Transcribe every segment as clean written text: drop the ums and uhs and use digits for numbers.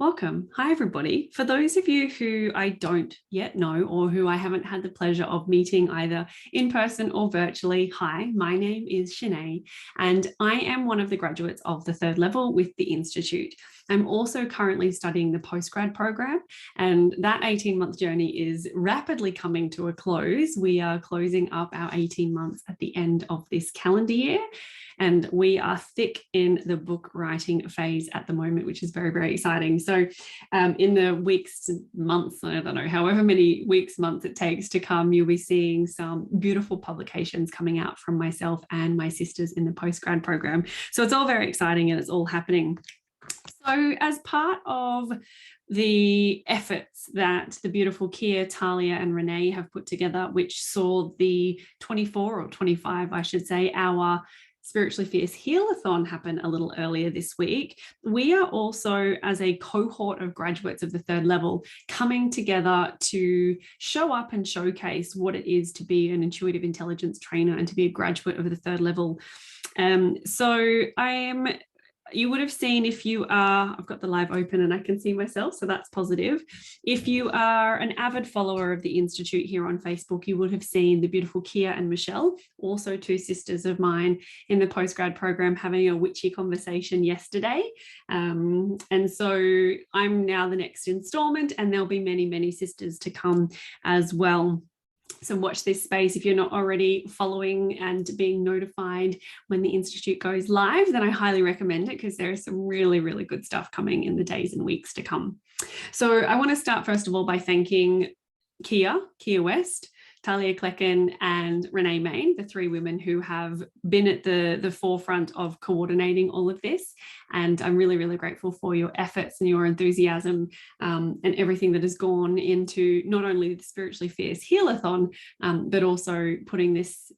Welcome. Hi, everybody. For those of you who I don't yet know or who I haven't had the pleasure of meeting either in person or virtually, hi, my name is Shanae, and I am one of the graduates of the third level with the Institute. I'm also currently studying the postgrad program, and that 18-month journey is rapidly coming to a close. We are closing up our 18 months at the end of this calendar year. And we are thick in the book writing phase at the moment, which is very, very exciting. So in the weeks, months, I don't know, however many weeks, months it takes to come, you'll be seeing some beautiful publications coming out from myself and my sisters in the postgrad program. So it's all very exciting and it's all happening. So as part of the efforts that the beautiful Kia, Talia and Renee have put together, which saw the 24 or 25, I should say, our Spiritually Fierce Heal-a-thon happen a little earlier this week. We are also, as a cohort of graduates of the third level, coming together to show up and showcase what it is to be an intuitive intelligence trainer and to be a graduate of the third level. You would have seen, if you are, I've got the live open and I can see myself, so that's positive. If you are an avid follower of the Institute here on Facebook, you would have seen the beautiful Kia and Michelle, also two sisters of mine in the postgrad program, having a witchy conversation yesterday. And so I'm now the next installment, and there'll be many, many sisters to come as well. So watch this space. If you're not already following and being notified when the Institute goes live, then I highly recommend it, because there is some really, really good stuff coming in the days and weeks to come. So I want to start first of all by thanking Kia West, Talia Klecken and Renee Main, the three women who have been at the forefront of coordinating all of this. And I'm really, really grateful for your efforts and your enthusiasm and everything that has gone into not only the Spiritually Fierce Heal-a-thon, but also putting this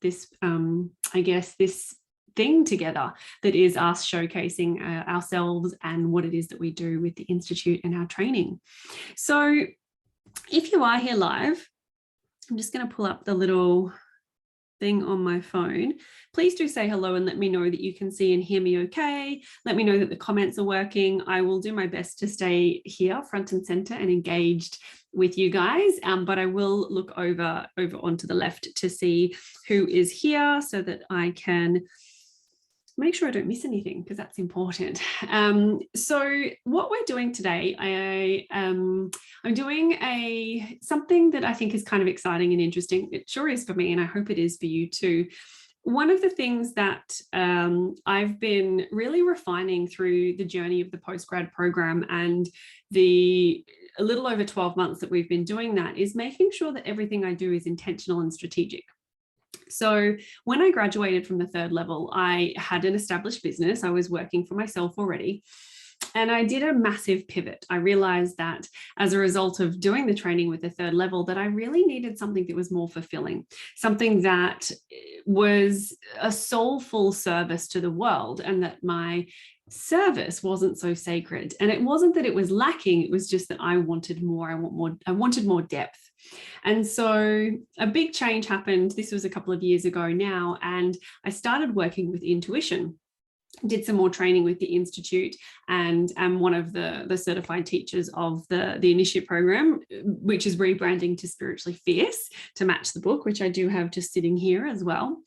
thing together that is us showcasing ourselves and what it is that we do with the Institute and our training. So if you are here live, I'm just going to pull up the little thing on my phone. Please do say hello and let me know that you can see and hear me okay. Let me know that the comments are working. I will do my best to stay here front and center and engaged with you guys, but I will look over onto the left to see who is here so that I can make sure I don't miss anything, because that's important. So what we're doing today, I'm doing something that I think is kind of exciting and interesting. It sure is for me, and I hope it is for you too. One of the things that I've been really refining through the journey of the postgrad program and a little over 12 months that we've been doing that is making sure that everything I do is intentional and strategic. So when I graduated from the third level, I had an established business. I was working for myself already. And I did a massive pivot. I realized that as a result of doing the training with the third level, that I really needed something that was more fulfilling, something that was a soulful service to the world, and that my service wasn't so sacred. And it wasn't that it was lacking, it was just that I wanted more. I wanted more depth. And so a big change happened. This was a couple of years ago now, and I started working with intuition. Did some more training with the Institute, and am one of the certified teachers of the Initiate program, which is rebranding to Spiritually Fierce to match the book, which I do have just sitting here as well.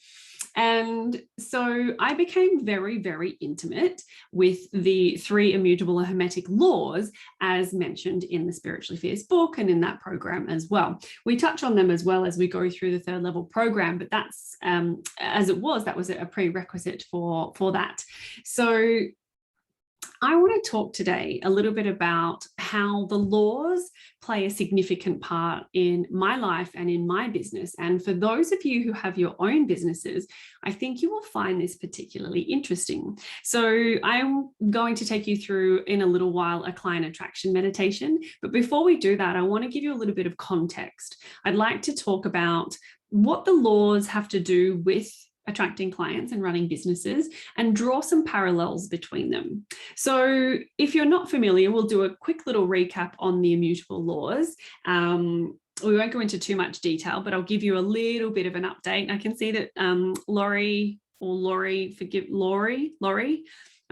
And so I became very, very intimate with the 3 immutable or hermetic laws, as mentioned in the Spiritually Fierce book and in that program as well. We touch on them as well as we go through the third level program, but that's that was a prerequisite for that. So I want to talk today a little bit about how the laws play a significant part in my life and in my business. And for those of you who have your own businesses, I think you will find this particularly interesting. So I'm going to take you through in a little while a client attraction meditation. But before we do that, I want to give you a little bit of context. I'd like to talk about what the laws have to do with attracting clients and running businesses, and draw some parallels between them. So if you're not familiar, we'll do a quick little recap on the immutable laws. We won't go into too much detail, but I'll give you a little bit of an update. I can see that Laurie,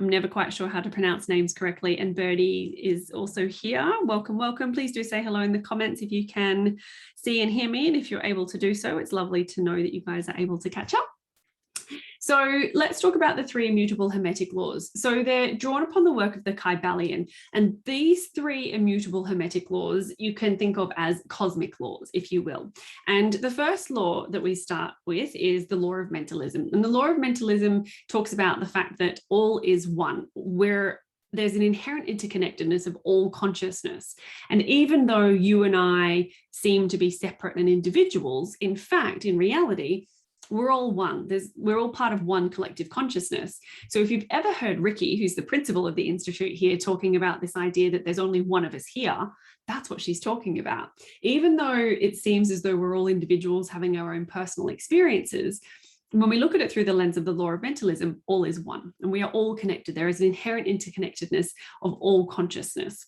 I'm never quite sure how to pronounce names correctly. And Birdie is also here. Welcome, welcome. Please do say hello in the comments if you can see and hear me. And if you're able to do so, it's lovely to know that you guys are able to catch up. So let's talk about the 3 immutable Hermetic laws. So they're drawn upon the work of the Kybalion. And these 3 immutable Hermetic laws you can think of as cosmic laws, if you will. And the first law that we start with is the law of mentalism. And the law of mentalism talks about the fact that all is one, where there's an inherent interconnectedness of all consciousness. And even though you and I seem to be separate and individuals, in fact, in reality, we're all one. We're all part of one collective consciousness. So if you've ever heard Ricky, who's the principal of the Institute here, talking about this idea that there's only one of us here, that's what she's talking about. Even though it seems as though we're all individuals having our own personal experiences, when we look at it through the lens of the law of mentalism, all is one, and we are all connected. There is an inherent interconnectedness of all consciousness.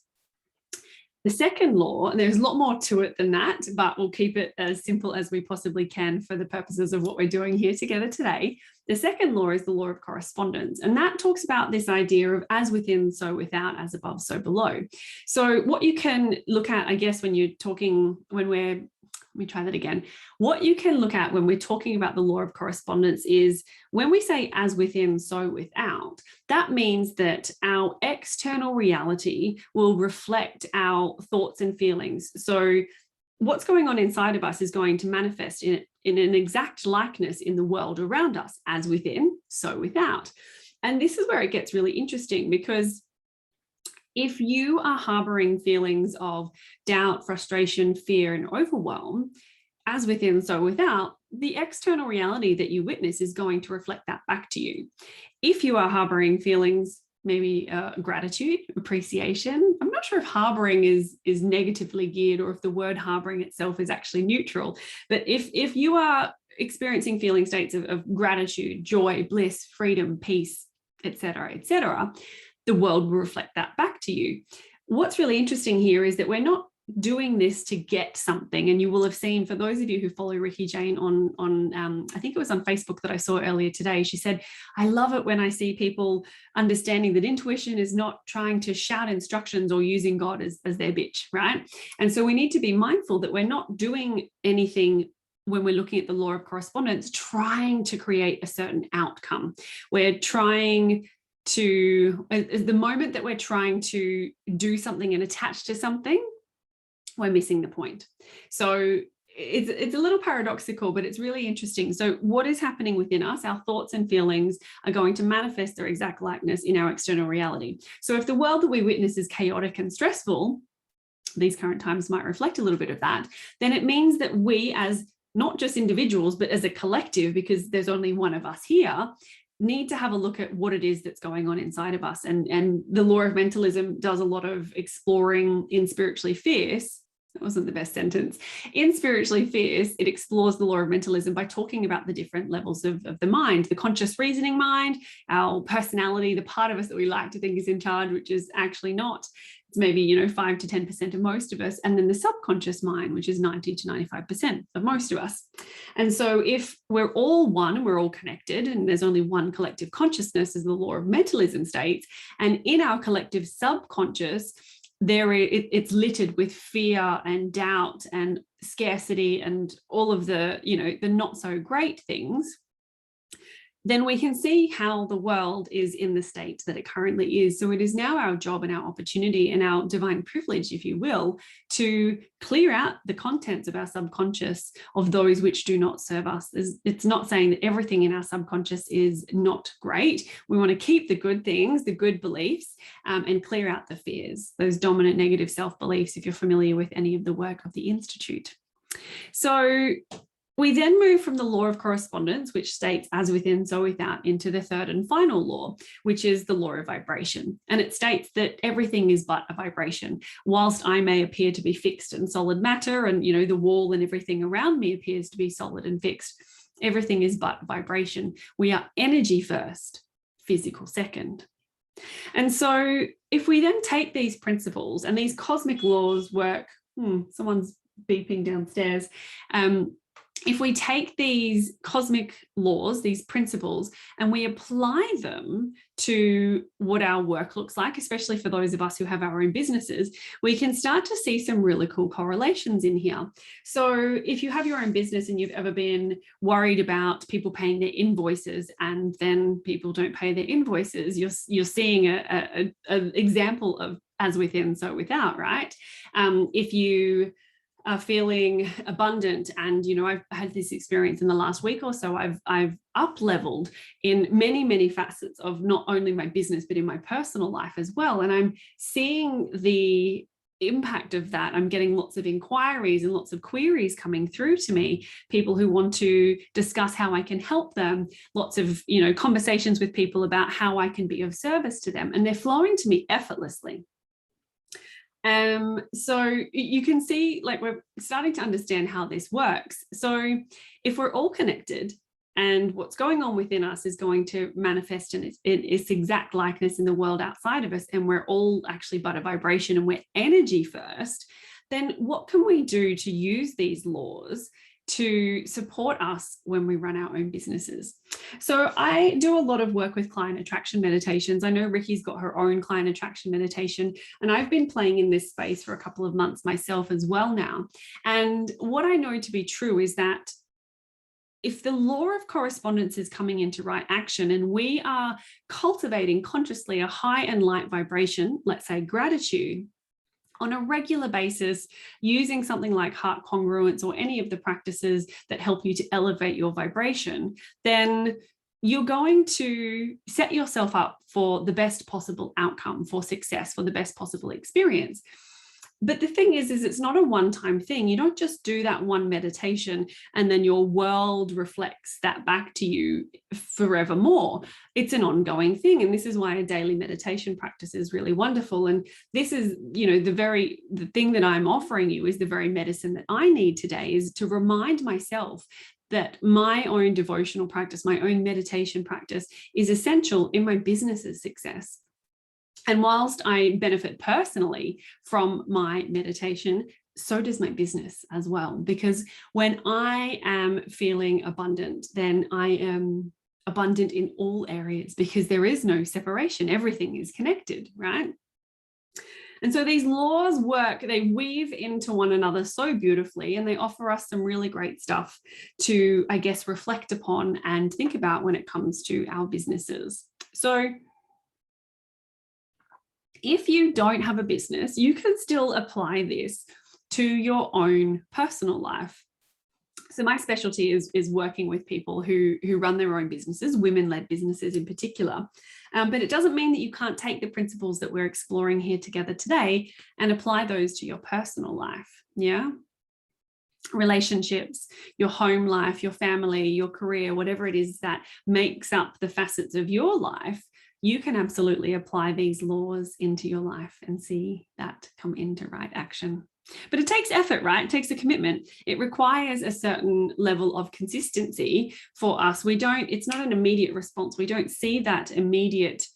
The second law, and there's a lot more to it than that, but we'll keep it as simple as we possibly can for the purposes of what we're doing here together today. The second law is the law of correspondence, and that talks about this idea of as within, so without, as above, so below. So what you can look at, I guess, when you're talking, let me try that again. What you can look at when we're talking about the law of correspondence is when we say as within, so without, that means that our external reality will reflect our thoughts and feelings. So what's going on inside of us is going to manifest in an exact likeness in the world around us, as within, so without. And this is where it gets really interesting, because if you are harboring feelings of doubt, frustration, fear, and overwhelm, as within, so without, the external reality that you witness is going to reflect that back to you. If you are harboring feelings, maybe gratitude, appreciation, I'm not sure if harboring is negatively geared or if the word harboring itself is actually neutral, but if you are experiencing feeling states of gratitude, joy, bliss, freedom, peace, etc., the world will reflect that back to you. What's really interesting here is that we're not doing this to get something. And you will have seen, for those of you who follow Ricky Jane on I think it was on Facebook that I saw earlier today, she said, I love it when I see people understanding that intuition is not trying to shout instructions or using God as their bitch, right? And so we need to be mindful that we're not doing anything when we're looking at the law of correspondence, trying to create a certain outcome. We're trying to, the moment that we're trying to do something and attach to something, we're missing the point. So it's a little paradoxical, but it's really interesting. So what is happening within us, our thoughts and feelings are going to manifest their exact likeness in our external reality. So if the world that we witness is chaotic and stressful, these current times might reflect a little bit of that, then it means that we, as not just individuals, but as a collective, because there's only one of us here, need to have a look at what it is that's going on inside of us. And the law of mentalism does a lot of exploring in Spiritually Fierce. That wasn't the best sentence. In Spiritually Fierce, it explores the law of mentalism by talking about the different levels of the mind, the conscious reasoning mind, our personality, the part of us that we like to think is in charge, which is actually not. It's maybe, 5 to 10% of most of us. And then the subconscious mind, which is 90 to 95% of most of us. And so if we're all one and we're all connected, and there's only one collective consciousness, as the law of mentalism states, and in our collective subconscious, it's littered with fear and doubt and scarcity and all of the, the not so great things, then we can see how the world is in the state that it currently is. So it is now our job and our opportunity and our divine privilege, if you will, to clear out the contents of our subconscious of those which do not serve us. It's not saying that everything in our subconscious is not great. We want to keep the good things, the good beliefs, and clear out the fears, those dominant negative self-beliefs, if you're familiar with any of the work of the Institute. So we then move from the law of correspondence, which states as within, so without, into the third and final law, which is the law of vibration. And it states that everything is but a vibration. Whilst I may appear to be fixed and solid matter, and the wall and everything around me appears to be solid and fixed, everything is but vibration. We are energy first, physical second. And so if we then take these principles, and these cosmic laws work, someone's beeping downstairs, if we take these cosmic laws, these principles, and we apply them to what our work looks like, especially for those of us who have our own businesses, we can start to see some really cool correlations in here. So if you have your own business and you've ever been worried about people paying their invoices and then people don't pay their invoices, you're seeing an example of as within, so without, right? If you are feeling abundant, and I've had this experience in the last week or so, I've up leveled in many facets of not only my business but in my personal life as well, and I'm seeing the impact of that. I'm getting lots of inquiries and lots of queries coming through to me, people who want to discuss how I can help them, lots of conversations with people about how I can be of service to them, and they're flowing to me effortlessly. So you can see, like, we're starting to understand how this works. So if we're all connected and what's going on within us is going to manifest in its exact likeness in the world outside of us, and we're all actually but a vibration and we're energy first, then what can we do to use these laws to support us when we run our own businesses? So I do a lot of work with client attraction meditations. I know Ricky's got her own client attraction meditation, and I've been playing in this space for a couple of months myself as well now. And what I know to be true is that if the law of correspondence is coming into right action and we are cultivating consciously a high and light vibration, let's say gratitude, on a regular basis, using something like heart congruence or any of the practices that help you to elevate your vibration, then you're going to set yourself up for the best possible outcome, for success, for the best possible experience. But the thing is it's not a one-time thing. You don't just do that one meditation and then your world reflects that back to you forevermore. It's an ongoing thing. And this is why a daily meditation practice is really wonderful. And this is, the thing that I'm offering you is the very medicine that I need today, is to remind myself that my own devotional practice, my own meditation practice is essential in my business's success. And whilst I benefit personally from my meditation, so does my business as well. Because when I am feeling abundant, then I am abundant in all areas, because there is no separation. Everything is connected, right? And so these laws work, they weave into one another so beautifully, and they offer us some really great stuff to, I guess, reflect upon and think about when it comes to our businesses. So if you don't have a business, you can still apply this to your own personal life. So my specialty is working with people who run their own businesses, women-led businesses in particular. But it doesn't mean that you can't take the principles that we're exploring here together today and apply those to your personal life. Yeah. Relationships, your home life, your family, your career, whatever it is that makes up the facets of your life, you can absolutely apply these laws into your life and see that come into right action. But it takes effort, right? It takes a commitment. It requires a certain level of consistency for us. It's not an immediate response. We don't see that immediate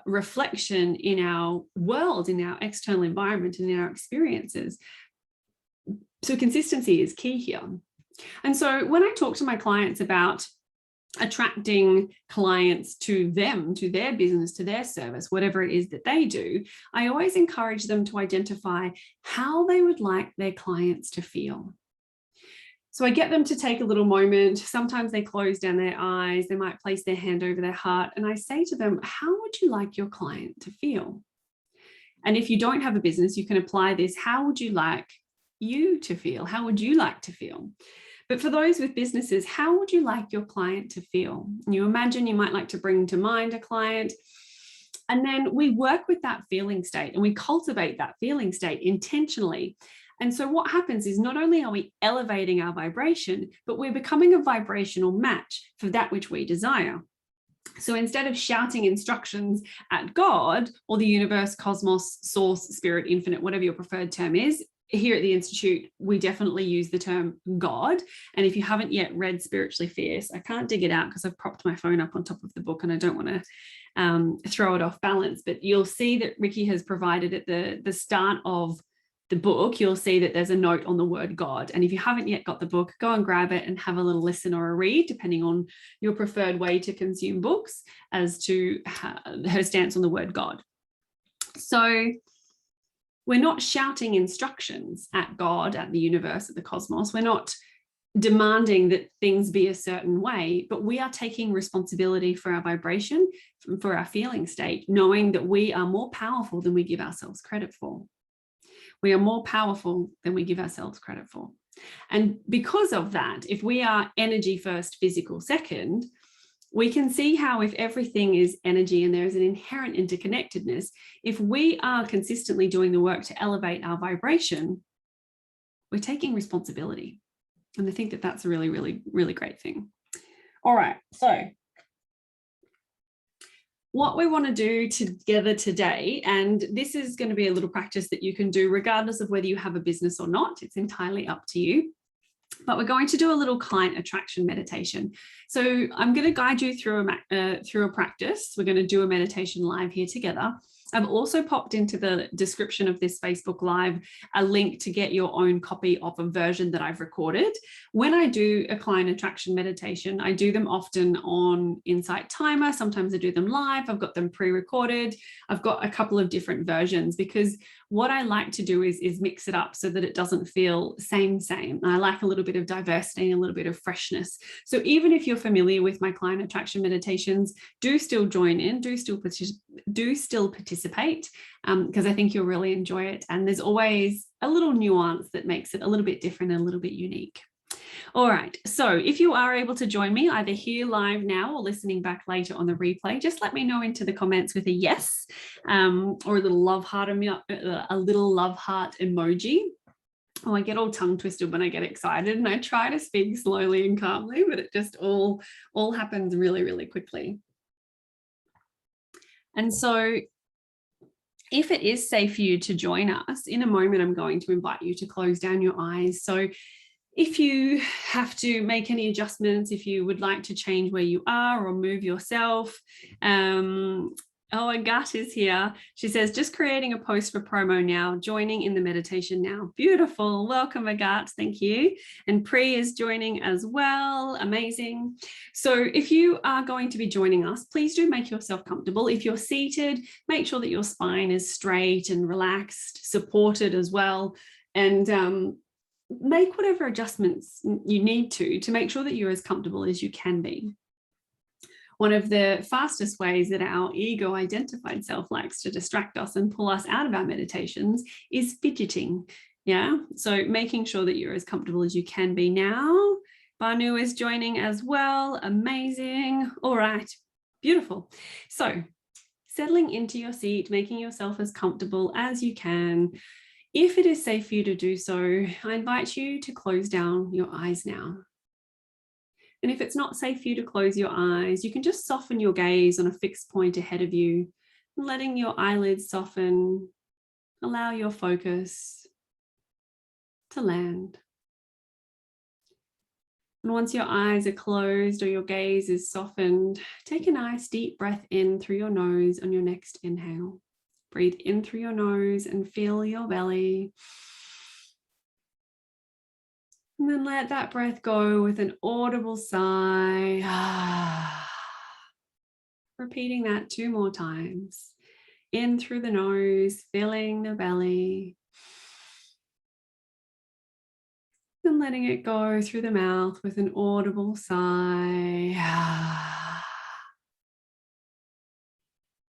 reflection in our world, in our external environment, and in our experiences. So consistency is key here. And so when I talk to my clients about attracting clients to them, to their business, to their service, whatever it is that they do, I always encourage them to identify how they would like their clients to feel. So I get them to take a little moment. Sometimes they close down their eyes, they might place their hand over their heart, and I say to them, how would you like your client to feel? And if you don't have a business, you can apply this. How would you like you to feel? How would you like to feel? But for those with businesses, how would you like your client to feel? And you imagine you might like to bring to mind a client, and then we work with that feeling state and we cultivate that feeling state intentionally. And so what happens is not only are we elevating our vibration, but we're becoming a vibrational match for that which we desire. So instead of shouting instructions at God or the universe, cosmos, source, spirit, infinite, whatever your preferred term is, here at the Institute, we definitely use the term God. And if you haven't yet read Spiritually Fierce, I can't dig it out because I've propped my phone up on top of the book and I don't want to throw it off balance. But you'll see that Ricky has provided at the start of the book, you'll see that there's a note on the word God. And if you haven't yet got the book, go and grab it and have a little listen or a read, depending on your preferred way to consume books, as to her stance on the word God. So we're not shouting instructions at God, at the universe, at the cosmos. We're not demanding that things be a certain way, but we are taking responsibility for our vibration, for our feeling state, knowing that we are more powerful than we give ourselves credit for. We are more powerful than we give ourselves credit for. And because of that, if we are energy first, physical second, we can see how if everything is energy and there is an inherent interconnectedness, if we are consistently doing the work to elevate our vibration, we're taking responsibility. And I think that that's a really, really, really great thing. All right, so what we want to do together today, and this is going to be a little practice that you can do regardless of whether you have a business or not, it's entirely up to you. But we're going to do a little client attraction meditation. So I'm going to guide you through a practice. We're going to do a meditation live here together. I've also popped into the description of this Facebook Live a link to get your own copy of a version that I've recorded. When I do a client attraction meditation, I do them often on Insight Timer. Sometimes I do them live. I've got them pre-recorded. I've got a couple of different versions because what I like to do is mix it up so that it doesn't feel same. I like a little bit of diversity and a little bit of freshness. So even if you're familiar with my client attraction meditations, do still join in, do still participate, because I think you'll really enjoy it. And there's always a little nuance that makes it a little bit different and a little bit unique. All right, so if you are able to join me either here live now or listening back later on the replay, just let me know into the comments with a yes, or a little love heart emoji. Oh, I get all tongue twisted when I get excited, and I try to speak slowly and calmly, but it just all happens really, really quickly. And so if it is safe for you to join us, in a moment, I'm going to invite you to close down your eyes. So if you have to make any adjustments, if you would like to change where you are or move yourself, oh, Agat is here. She says, just creating a post for promo now, joining in the meditation now. Beautiful. Welcome, Agat. Thank you. And Pri is joining as well. Amazing. So if you are going to be joining us, please do make yourself comfortable. If you're seated, make sure that your spine is straight and relaxed, supported as well. And make whatever adjustments you need to make sure that you're as comfortable as you can be. One of the fastest ways that our ego identified self likes to distract us and pull us out of our meditations is fidgeting. Yeah, so making sure that you're as comfortable as you can be now. Banu is joining as well. Amazing. All right, beautiful. So settling into your seat, making yourself as comfortable as you can. If it is safe for you to do so, I invite you to close down your eyes now. And if it's not safe for you to close your eyes, you can just soften your gaze on a fixed point ahead of you, letting your eyelids soften. Allow your focus to land. And once your eyes are closed or your gaze is softened, take a nice deep breath in through your nose on your next inhale. Breathe in through your nose and feel your belly. And then let that breath go with an audible sigh. Repeating that 2 more times. In through the nose, filling the belly. And letting it go through the mouth with an audible sigh.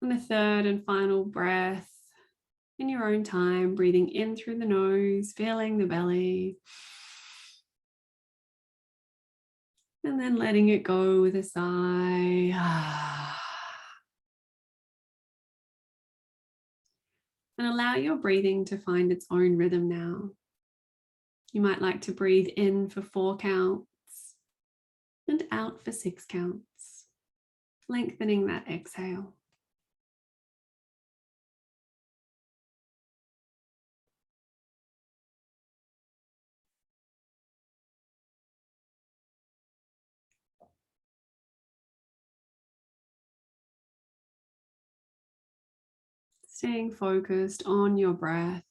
And the third and final breath in your own time, breathing in through the nose, filling the belly. And then letting it go with a sigh. And allow your breathing to find its own rhythm now. You might like to breathe in for 4 counts and out for 6 counts, lengthening that exhale. Staying focused on your breath.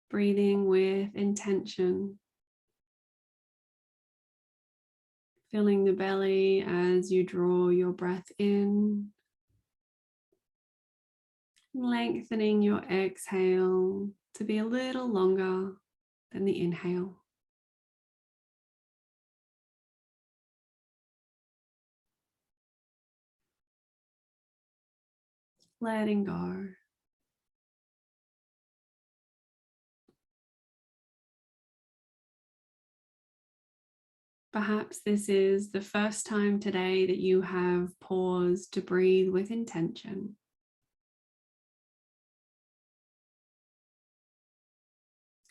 Breathing with intention. Filling the belly as you draw your breath in. Lengthening your exhale to be a little longer than the inhale. Letting go. Perhaps this is the first time today that you have paused to breathe with intention.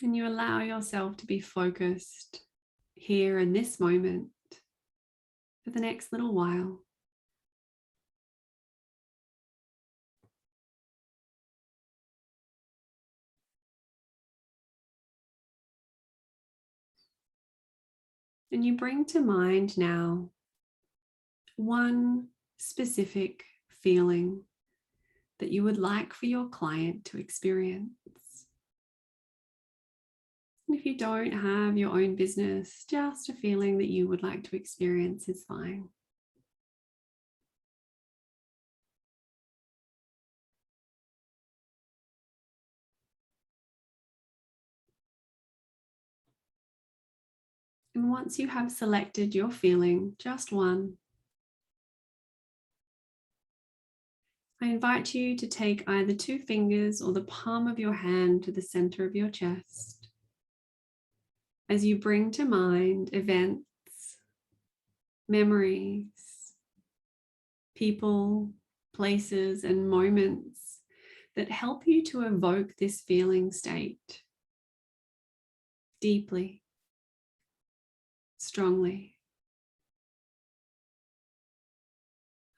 And you allow yourself to be focused here in this moment for the next little while. And you bring to mind now one specific feeling that you would like for your client to experience. And if you don't have your own business, just a feeling that you would like to experience is fine. And once you have selected your feeling, just one, I invite you to take either 2 fingers or the palm of your hand to the center of your chest as you bring to mind events, memories, people, places, and moments that help you to evoke this feeling state deeply, strongly.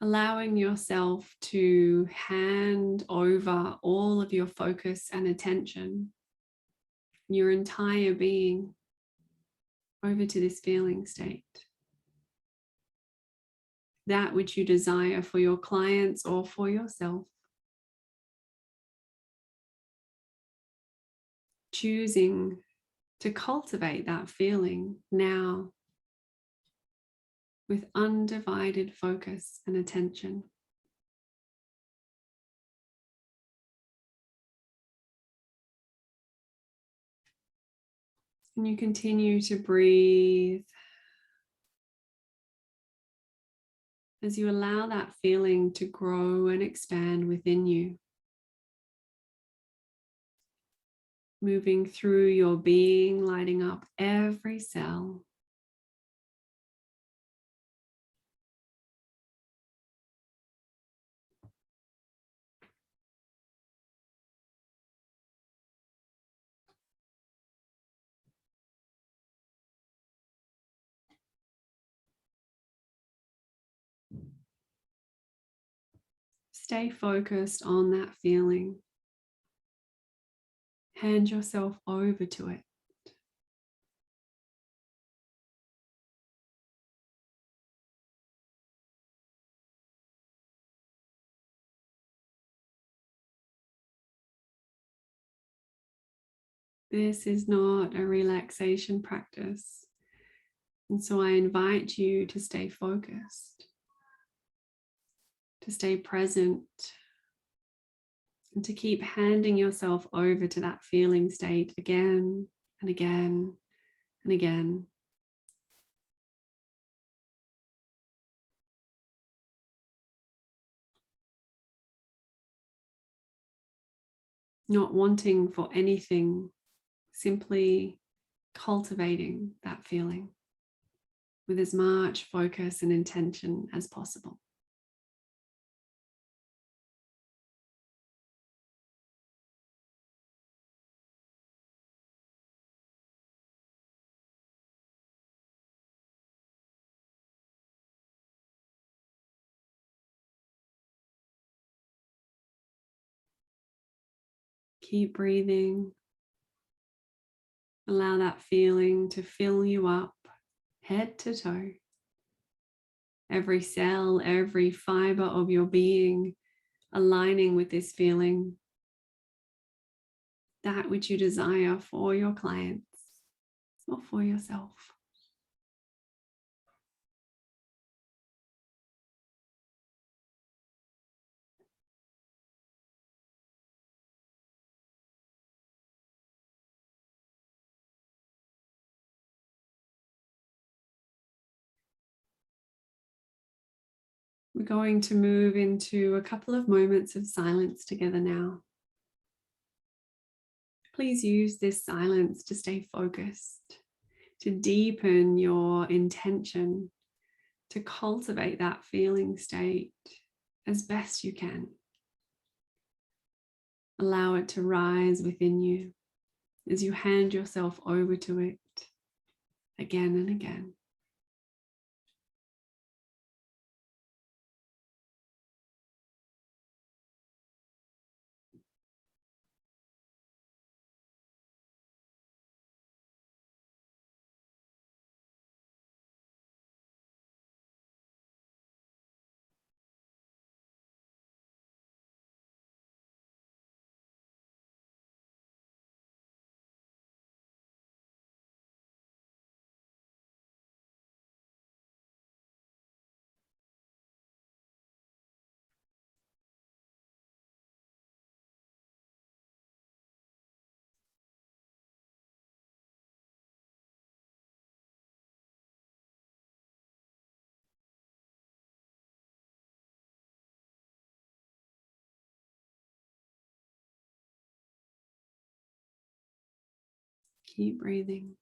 Allowing yourself to hand over all of your focus and attention, your entire being, over to this feeling state. That which you desire for your clients or for yourself. Choosing to cultivate that feeling now with undivided focus and attention. And you continue to breathe as you allow that feeling to grow and expand within you. Moving through your being, lighting up every cell. Stay focused on that feeling. Hand yourself over to it. This is not a relaxation practice. And so I invite you to stay focused, to stay present, and to keep handing yourself over to that feeling state again and again and again. Not wanting for anything, simply cultivating that feeling with as much focus and intention as possible. Keep breathing. Allow that feeling to fill you up, head to toe. Every cell, every fiber of your being aligning with this feeling. that which you desire for your clients or for yourself. We're going to move into a couple of moments of silence together now. Please use this silence to stay focused, to deepen your intention, to cultivate that feeling state as best you can. Allow it to rise within you as you hand yourself over to it again and again. Keep breathing.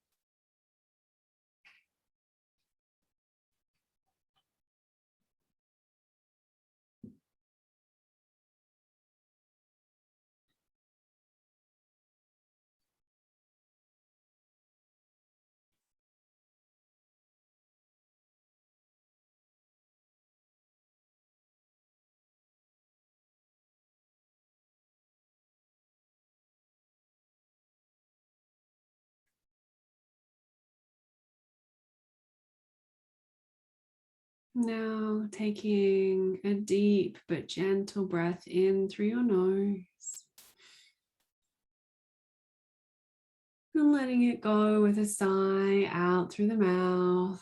Now taking a deep but gentle breath in through your nose and letting it go with a sigh out through the mouth.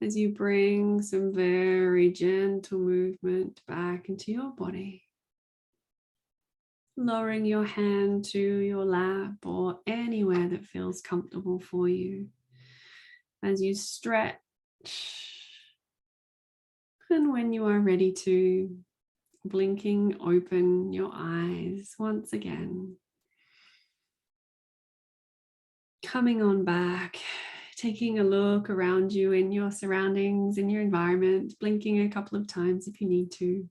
As you bring some very gentle movement back into your body. Lowering your hand to your lap or anywhere that feels comfortable for you as you stretch. And when you are ready to, blinking open your eyes once again. Coming on back, taking a look around you in your surroundings, in your environment, blinking a couple of times if you need to,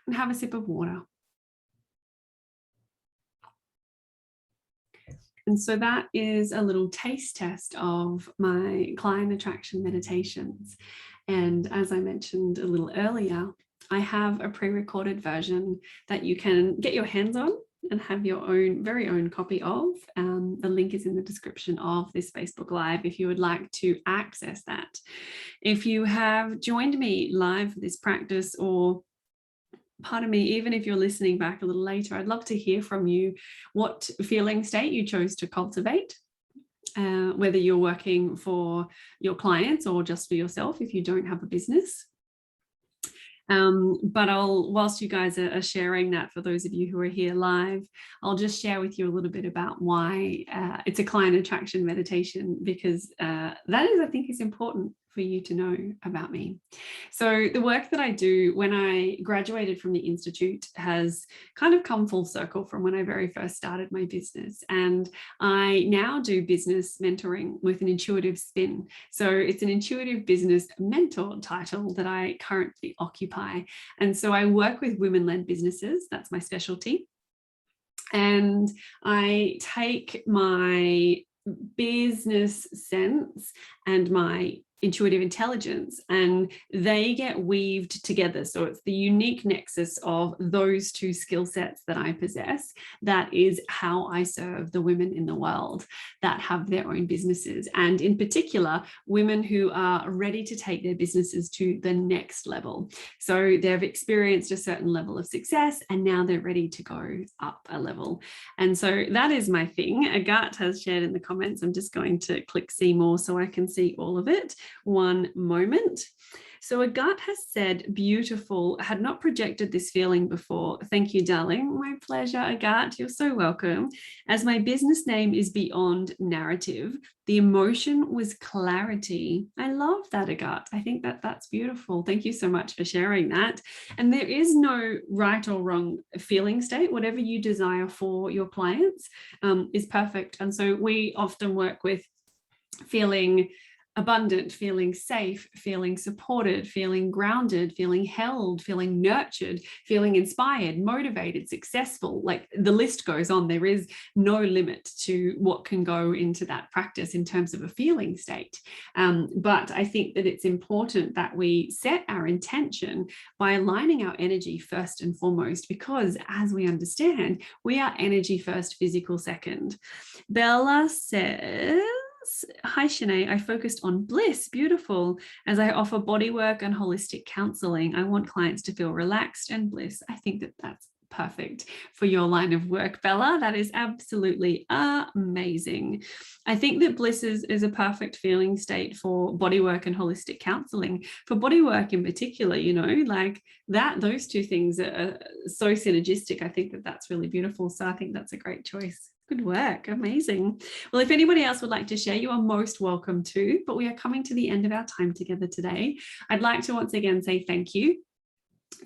and have a sip of water. And so that is a little taste test of my client attraction meditations. And as I mentioned a little earlier, I have a pre-recorded version that you can get your hands on and have your own very own copy of. The link is in the description of this Facebook Live if you would like to access that. If you have joined me live for this practice, or pardon me, even if you're listening back a little later, I'd love to hear from you what feeling state you chose to cultivate, whether you're working for your clients or just for yourself if you don't have a business. But whilst you guys are sharing that, for those of you who are here live, I'll just share with you a little bit about why it's a client attraction meditation, because that is, I think, is important for you to know about me. So the work that I do when I graduated from the Institute has kind of come full circle from when I very first started my business. And I now do business mentoring with an intuitive spin. So it's an intuitive business mentor title that I currently occupy. And so I work with women-led businesses. That's my specialty. And I take my business sense and my intuitive intelligence, and they get weaved together. So it's the unique nexus of those two skill sets that I possess. That is how I serve the women in the world that have their own businesses. And in particular, women who are ready to take their businesses to the next level. So they've experienced a certain level of success and now they're ready to go up a level. And so that is my thing. Agat has shared in the comments. I'm just going to click see more so I can see all of it. One moment. So Agat has said, beautiful, had not projected this feeling before. Thank you, darling. My pleasure, Agat. You're so welcome. As my business name is beyond narrative, the emotion was clarity. I love that, Agat. I think that that's beautiful. Thank you so much for sharing that. And there is no right or wrong feeling state. Whatever you desire for your clients is perfect. And so we often work with feeling abundant, feeling safe, feeling supported, feeling grounded, feeling held, feeling nurtured, feeling inspired, motivated, successful. Like the list goes on. There is no limit to what can go into that practice in terms of a feeling state. But I think that it's important that we set our intention by aligning our energy first and foremost, because as we understand, we are energy first, physical second. Bella says, hi, Shanae. I focused on bliss. Beautiful. As I offer bodywork and holistic counseling, I want clients to feel relaxed and bliss. I think that that's perfect for your line of work, Bella. That is absolutely amazing. I think that bliss is a perfect feeling state for bodywork and holistic counseling. For bodywork in particular, you know, like that, those two things are so synergistic. I think that that's really beautiful. So I think that's a great choice. Good work. Amazing. Well, if anybody else would like to share, you are most welcome to, but we are coming to the end of our time together today. I'd like to once again say thank you.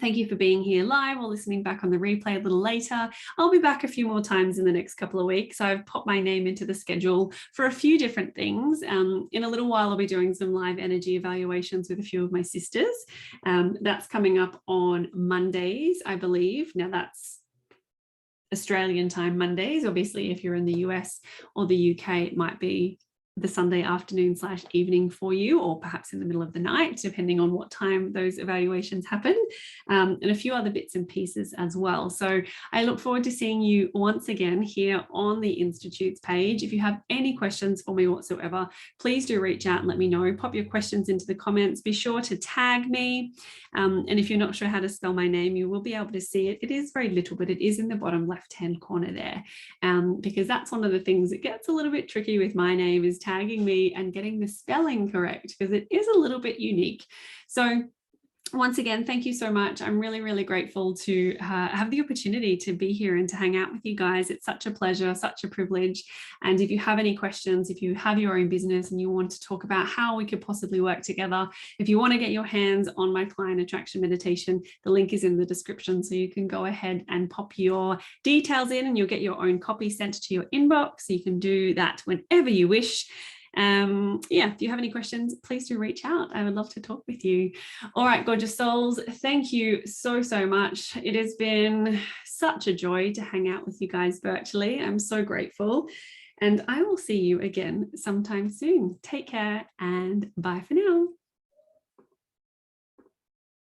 Thank you for being here live or listening back on the replay a little later. I'll be back a few more times in the next couple of weeks. I've popped my name into the schedule for a few different things. In a little while, I'll be doing some live energy evaluations with a few of my sisters. That's coming up on Mondays, I believe. Now that's Australian time Mondays. Obviously, if you're in the US or the UK, it might be the Sunday afternoon / evening for you, or perhaps in the middle of the night, depending on what time those evaluations happen, and a few other bits and pieces as well. So I look forward to seeing you once again here on the Institute's page. If you have any questions for me whatsoever, please do reach out and let me know. Pop your questions into the comments. Be sure to tag me. And if you're not sure how to spell my name, you will be able to see it. It is very little, but it is in the bottom left-hand corner there, because that's one of the things that gets a little bit tricky with my name, is tagging me and getting the spelling correct, because it is a little bit unique. So once again, thank you so much. I'm really, really grateful to have the opportunity to be here and to hang out with you guys. It's such a pleasure, such a privilege. And if you have any questions, if you have your own business and you want to talk about how we could possibly work together, if you want to get your hands on my client attraction meditation, the link is in the description. So you can go ahead and pop your details in and you'll get your own copy sent to your inbox. You can do that whenever you wish. If you have any questions, please do reach out. I would love to talk with you. All right, gorgeous souls, thank you so much. It has been such a joy to hang out with you guys virtually. I'm so grateful, and I will see you again sometime soon. Take care and bye for now.